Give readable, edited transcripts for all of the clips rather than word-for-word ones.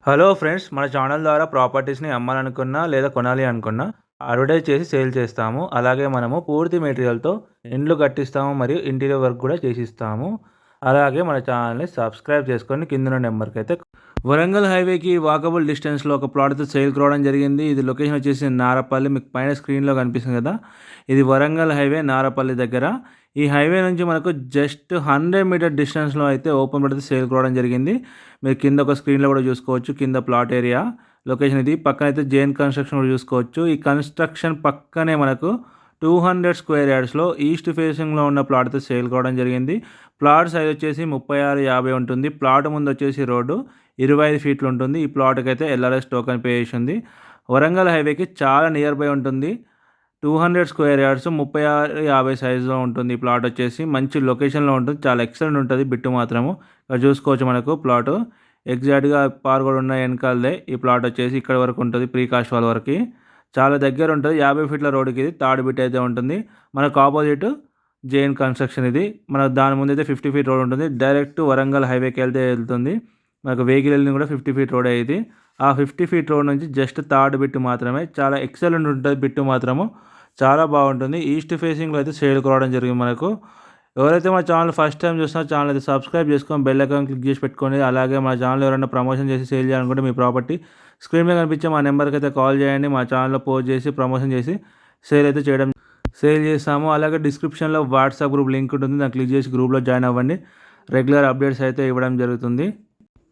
Hello friends, మన channel ద్వారా ప్రాపర్టీస్‌ని అమ్మాలనుకున్నా లేదా కొనాలి అనుకున్నా అడ్వర్టైజ్ చేసి సేల్ చేస్తాము. అలాగే మనము పూర్తి మెటీరియల్‌తో ఇండ్లు కట్టిస్తాము మరియు ఇంటీరియర్ వర్క్ కూడా చేసిస్తాము. అలాగే మన ఛానల్‌ని సబ్స్క్రైబ్ చేసుకొని కిందున్న నెంబర్‌కైతే వరంగల్ హైవేకి వాకబుల్ డిస్టెన్స్‌లో ఒక ప్లాట్‌తో సేల్‌కి రావడం జరిగింది. ఇది లొకేషన్ వచ్చేసి నారపల్లి. మీకు పైన స్క్రీన్‌లో కనిపిస్తుంది కదా! ఇది వరంగల్ హైవే నారపల్లి దగ్గర. ఈ హైవే నుంచి మనకు జస్ట్ 100 మీటర్ డిస్టెన్స్‌లో అయితే ఓపెన్ ప్లాట్ సేల్‌కి రావడం జరిగింది. మీరు కింద ఒక స్క్రీన్‌లో కూడా చూసుకోవచ్చు. కింద ప్లాట్ ఏరియా లొకేషన్ ఇది. పక్కన అయితే జేఎన్ కన్‌స్ట్రక్షన్ కూడా చూసుకోవచ్చు. ఈ కన్‌స్ట్రక్షన్ పక్కనే మనకు 200 స్క్వేర్ యార్డ్స్‌లో ఈస్ట్ ఫేసింగ్‌లో ఉన్న ప్లాట్ అయితే సేల్‌కి రావడం జరిగింది. ప్లాట్ సైజ్ వచ్చేసి 36, 50 ఉంటుంది. ప్లాట్ ముందు వచ్చేసి రోడ్డు 25 ఫీట్లు ఉంటుంది. ఈ ప్లాట్‌కి అయితే ఎల్ఆర్ఎస్ టోకెన్ పే చేసి ఉంది. వరంగల్ హైవేకి చాలా నియర్ బై ఉంటుంది. 200 స్క్వేర్ యార్డ్స్ 36, 50 సైజులో ఉంటుంది. ఈ ప్లాట్ వచ్చేసి మంచి లొకేషన్‌లో ఉంటుంది. చాలా ఎక్సలెంట్ ఉంటుంది బిట్టు మాత్రము. ఇక్కడ చూసుకోవచ్చు మనకు ప్లాటు. ఎగ్జాక్ట్‌గా పార్ కూడా ఉన్న వెనకాలదే ఈ ప్లాట్ వచ్చేసి ఇక్కడ వరకు ఉంటుంది. ప్రీ కాస్ట్ వాల్ వరకి. చాలా దగ్గర ఉంటుంది. 50 ఫీట్ల రోడ్డుకి ఇది థర్డ్ బిట్ అయితే ఉంటుంది. మనకు ఆపోజిట్ జేఎన్ కన్‌స్ట్రక్షన్ ఇది. మనకు దాని ముందైతే 50 ఫీట్ రోడ్ ఉంటుంది. డైరెక్ట్ వరంగల్ హైవేకి వెళ్తుంది. మనకు వెహికల్ వెళ్ళింది కూడా 50 ఫీట్ రోడే ఇది. ఆ 50 ఫీట్ రోడ్ నుంచి జస్ట్ థర్డ్ బిట్ మాత్రమే. చాలా ఎక్సలెంట్ ఉంటుంది బిట్టు మాత్రము. చాలా బాగుంటుంది. ఈస్ట్ ఫేసింగ్‌లో అయితే సేల్‌కి రావడం జరిగింది మనకు. ఎవరైతే మన ఛానల్ ఫస్ట్ టైం చూస్తున్నారో ఛానల్ అయితే సబ్స్క్రైబ్ చేసుకొని బెల్ ఐకాన్ క్లిక్ చేసి పెట్టుకోండి. అలాగే మన ఛానల్ ఎవరైనా ప్రమోషన్ చేసి సేల్ చేయాలనుకుంటే మీ ప్రాపర్టీ స్క్రీన్ మీద కనిపించే మా నెంబర్‌కి అయితే కాల్ చేయండి. మా ఛానల్‌లో పోస్ట్ చేసి ప్రమోషన్ చేసి సేల్ చేస్తాము. అలాగే డిస్క్రిప్షన్‌లో వాట్సాప్ గ్రూప్ లింక్ ఉంటుంది. దాన్ని క్లిక్ చేసి గ్రూప్‌లో జాయిన్ అవ్వండి. రెగ్యులర్ అప్డేట్స్ అయితే ఇవ్వడం జరుగుతుంది.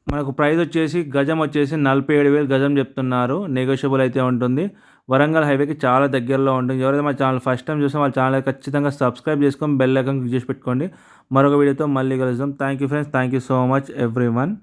మనకు ప్రైస్ వచ్చేసి గజం వచ్చేసి 47,000 గజం చెప్తున్నారు. నెగోషియబుల్ అయితే ఉంటుంది. వరంగల్ హైవేకి చాలా దగ్గరలో ఉంటుంది. ఎవరైతే మా ఛానల్ ఫస్ట్ టైం చూస్తే వాళ్ళ ఛానల్ ఖచ్చితంగా సబ్స్క్రైబ్ చేసుకొని బెల్ ఐకాన్ క్లిక్ చేసి పెట్టుకోండి. మరొక వీడియోతో మళ్ళీ కలుద్దాం. Thank you friends. Thank you so much everyone.